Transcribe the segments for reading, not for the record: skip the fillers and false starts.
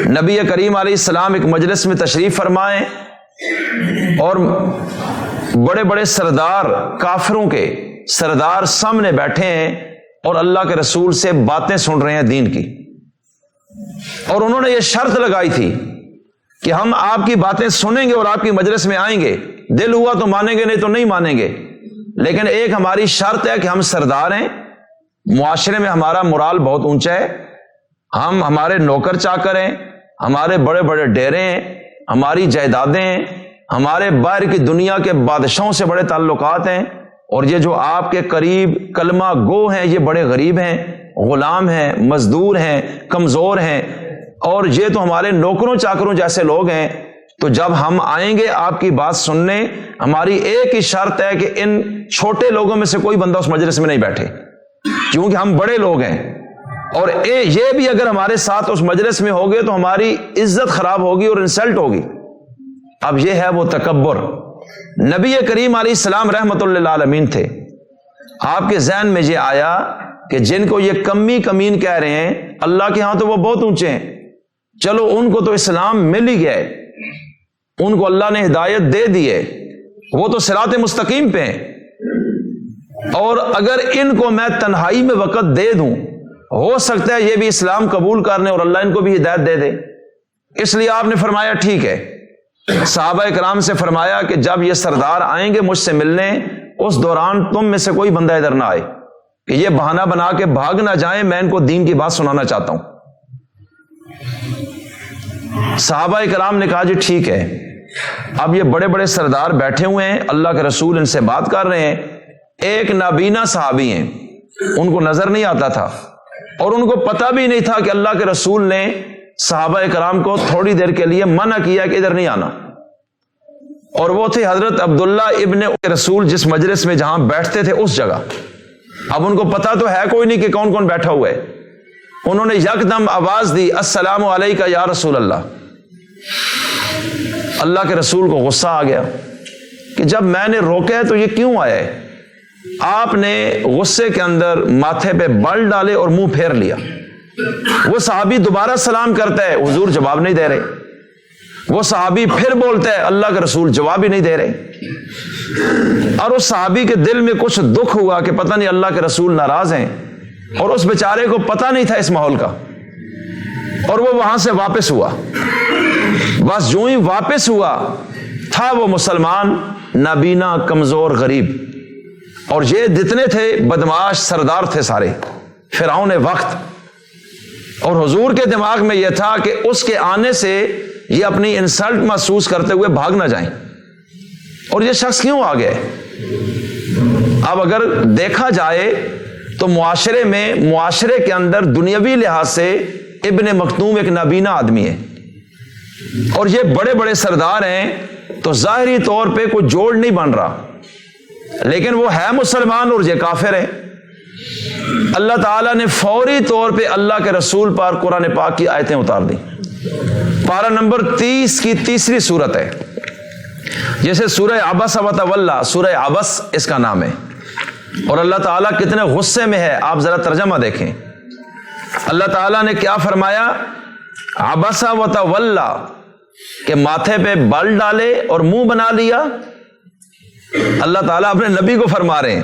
نبی کریم علیہ السلام ایک مجلس میں تشریف فرمائیں اور بڑے بڑے سردار، کافروں کے سردار سامنے بیٹھے ہیں اور اللہ کے رسول سے باتیں سن رہے ہیں دین کی، اور انہوں نے یہ شرط لگائی تھی کہ ہم آپ کی باتیں سنیں گے اور آپ کی مجلس میں آئیں گے، دل ہوا تو مانیں گے، نہیں تو نہیں مانیں گے، لیکن ایک ہماری شرط ہے کہ ہم سردار ہیں، معاشرے میں ہمارا مورال بہت اونچا ہے، ہم ہمارے نوکر چاکر ہیں، ہمارے بڑے بڑے ڈیرے ہیں، ہماری جائیدادیں ہیں، ہمارے باہر کی دنیا کے بادشاہوں سے بڑے تعلقات ہیں، اور یہ جو آپ کے قریب کلمہ گو ہیں یہ بڑے غریب ہیں، غلام ہیں، مزدور ہیں، کمزور ہیں، اور یہ تو ہمارے نوکروں چاکروں جیسے لوگ ہیں۔ تو جب ہم آئیں گے آپ کی بات سننے، ہماری ایک ہی شرط ہے کہ ان چھوٹے لوگوں میں سے کوئی بندہ اس مجلس میں نہیں بیٹھے، کیونکہ ہم بڑے لوگ ہیں، اور یہ بھی اگر ہمارے ساتھ اس مجلس میں ہوگے تو ہماری عزت خراب ہوگی اور انسلٹ ہوگی۔ اب یہ ہے وہ تکبر۔ نبی کریم علیہ السلام رحمت للعالمین تھے، آپ کے ذہن میں یہ آیا کہ جن کو یہ کمی کمین کہہ رہے ہیں اللہ کے ہاں تو وہ بہت اونچے ہیں، چلو ان کو تو اسلام مل ہی گیا ہے، ان کو اللہ نے ہدایت دے دی ہے، وہ تو صراط مستقیم پہ ہیں، اور اگر ان کو میں تنہائی میں وقت دے دوں ہو سکتا ہے یہ بھی اسلام قبول کرنے اور اللہ ان کو بھی ہدایت دے دے۔ اس لیے آپ نے فرمایا ٹھیک ہے۔ صحابہ کرام سے فرمایا کہ جب یہ سردار آئیں گے مجھ سے ملنے، اس دوران تم میں سے کوئی بندہ ادھر نہ آئے کہ یہ بہانہ بنا کے بھاگ نہ جائیں، میں ان کو دین کی بات سنانا چاہتا ہوں۔ صحابہ کرام نے کہا جی ٹھیک ہے۔ اب یہ بڑے بڑے سردار بیٹھے ہوئے ہیں، اللہ کے رسول ان سے بات کر رہے ہیں، ایک نابینا صحابی ہیں، ان کو نظر نہیں آتا تھا اور ان کو پتہ بھی نہیں تھا کہ اللہ کے رسول نے صحابہ کرام کو تھوڑی دیر کے لیے منع کیا کہ ادھر نہیں آنا، اور وہ تھے حضرت عبداللہ ابن رسول جس مجلس میں جہاں بیٹھتے تھے اس جگہ۔ اب ان کو پتہ تو ہے کوئی نہیں کہ کون کون بیٹھا ہوا ہے، انہوں نے یکدم آواز دی السلام علیکہ یا رسول اللہ۔ اللہ کے رسول کو غصہ آ گیا کہ جب میں نے روکا ہے تو یہ کیوں آیا ہے؟ آپ نے غصے کے اندر ماتھے پہ بل ڈالے اور منہ پھیر لیا۔ وہ صحابی دوبارہ سلام کرتا ہے، حضور جواب نہیں دے رہے، وہ صحابی پھر بولتا ہے، اللہ کے رسول جواب ہی نہیں دے رہے، اور اس صحابی کے دل میں کچھ دکھ ہوا کہ پتہ نہیں اللہ کے رسول ناراض ہیں، اور اس بیچارے کو پتہ نہیں تھا اس ماحول کا، اور وہ وہاں سے واپس ہوا۔ بس جو ہی واپس ہوا تھا وہ مسلمان نابینا کمزور غریب، اور یہ جتنے تھے بدمعاش سردار تھے سارے، فرعون وقت، اور حضور کے دماغ میں یہ تھا کہ اس کے آنے سے یہ اپنی انسلٹ محسوس کرتے ہوئے بھاگ نہ جائیں، اور یہ شخص کیوں آ گئے؟ اب اگر دیکھا جائے تو معاشرے کے اندر دنیاوی لحاظ سے ابن مکتوم ایک نابینا آدمی ہے، اور یہ بڑے بڑے سردار ہیں، تو ظاہری طور پہ کوئی جوڑ نہیں بن رہا، لیکن وہ ہے مسلمان اور یہ کافر ہے۔ اللہ تعالیٰ نے فوری طور پہ اللہ کے رسول پر قرآن پاک کی آیتیں اتار دی۔ پارہ نمبر 30 کی تیسری صورت ہے، جیسے سورہ عبس و تولی، سورہ عبس اس کا نام ہے، اور اللہ تعالیٰ کتنے غصے میں ہے آپ ذرا ترجمہ دیکھیں۔ اللہ تعالیٰ نے کیا فرمایا؟ عبس و تولی، کہ ماتھے پہ بل ڈالے اور منہ بنا لیا۔ اللہ تعالیٰ اپنے نبی کو فرما رہے ہیں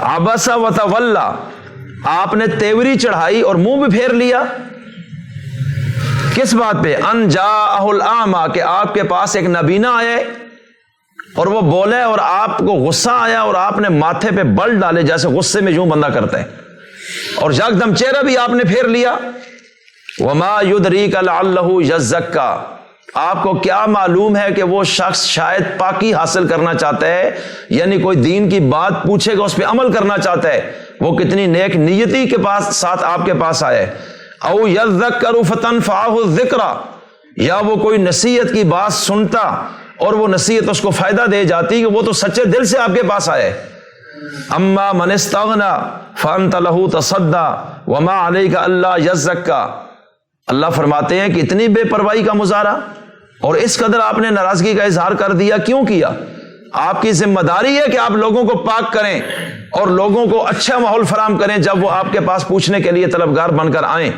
عبس و تولی، آپ نے تیوری چڑھائی اور منہ بھی پھیر لیا۔ کس بات پہ؟ ان جاءہ الاعمی، کہ آپ کے پاس ایک نابینا آئے اور وہ بولے اور آپ کو غصہ آیا اور آپ نے ماتھے پہ بل ڈالے جیسے غصے میں یوں بندہ کرتا ہے، اور یکدم چہرہ بھی آپ نے پھیر لیا۔ وما یدریک لعلہ یزکا، آپ کو کیا معلوم ہے کہ وہ شخص شاید پاکی حاصل کرنا چاہتا ہے، یعنی کوئی دین کی بات پوچھے گا اس پہ عمل کرنا چاہتا ہے، وہ کتنی نیک نیتی کے ساتھ آپ کے پاس آئے۔ او یذکر فتنفعہ الذکرہ، یا وہ کوئی نصیحت کی بات سنتا اور وہ نصیحت اس کو فائدہ دے جاتی کہ وہ تو سچے دل سے آپ کے پاس آئے۔ اما من استغنی فانت لہ تصدی وما علیک الا یزکا، اللہ فرماتے ہیں کہ اتنی بے پرواہی کا مظاہرہ اور اس قدر آپ نے ناراضگی کا اظہار کر دیا، کیوں کیا؟ آپ کی ذمہ داری ہے کہ آپ لوگوں کو پاک کریں اور لوگوں کو اچھا ماحول فراہم کریں جب وہ آپ کے پاس پوچھنے کے لیے طلبگار بن کر آئیں۔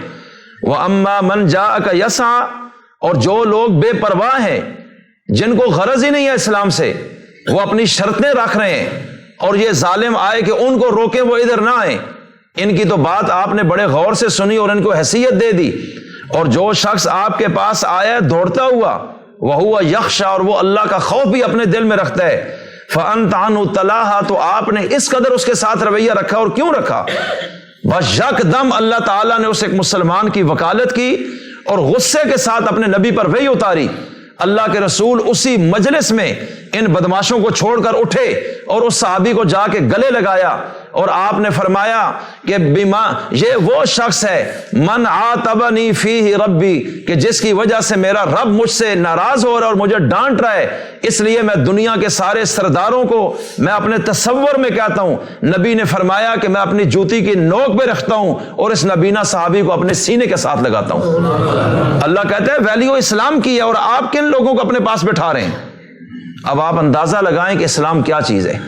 وَأَمَّا مَنْ جَاءَكَ يَسْعَىٰ، اور جو لوگ بے پرواہ ہیں، جن کو غرض ہی نہیں ہے اسلام سے، وہ اپنی شرطیں رکھ رہے ہیں اور یہ ظالم آئے کہ ان کو روکیں وہ ادھر نہ آئیں، ان کی تو بات آپ نے بڑے غور سے سنی اور ان کو حیثیت دے دی۔ اور جو شخص آپ کے پاس آیا دوڑتا ہوا، وَهُوَ يَخْشَىٰ، اور وہ اللہ کا خوف بھی اپنے دل میں رکھتا ہے، فَأَنْتَ عَنْهُ تَلَاهَا، تو آپ نے اس قدر اس کے ساتھ رویہ رکھا، اور کیوں رکھا؟ بس یکدم اللہ تعالیٰ نے اس ایک مسلمان کی وکالت کی اور غصے کے ساتھ اپنے نبی پر وحی اتاری۔ اللہ کے رسول اسی مجلس میں ان بدماشوں کو چھوڑ کر اٹھے اور اس صحابی کو جا کے گلے لگایا اور آپ نے فرمایا کہ بما، یہ وہ شخص ہے من عاتبنی فیہ ربی، کہ جس کی وجہ سے میرا رب مجھ سے ناراض ہو رہا ہے اور مجھے ڈانٹ رہا ہے، اس لیے میں دنیا کے سارے سرداروں کو میں اپنے تصور میں کہتا ہوں۔ نبی نے فرمایا کہ میں اپنی جوتی کی نوک پہ رکھتا ہوں اور اس نبینا صحابی کو اپنے سینے کے ساتھ لگاتا ہوں۔ اللہ کہتا ہے ویلیو اسلام کی ہے اور آپ کن لوگوں کو اپنے پاس بٹھا رہے ہیں؟ اب آپ اندازہ لگائیں کہ اسلام کیا چیز ہے۔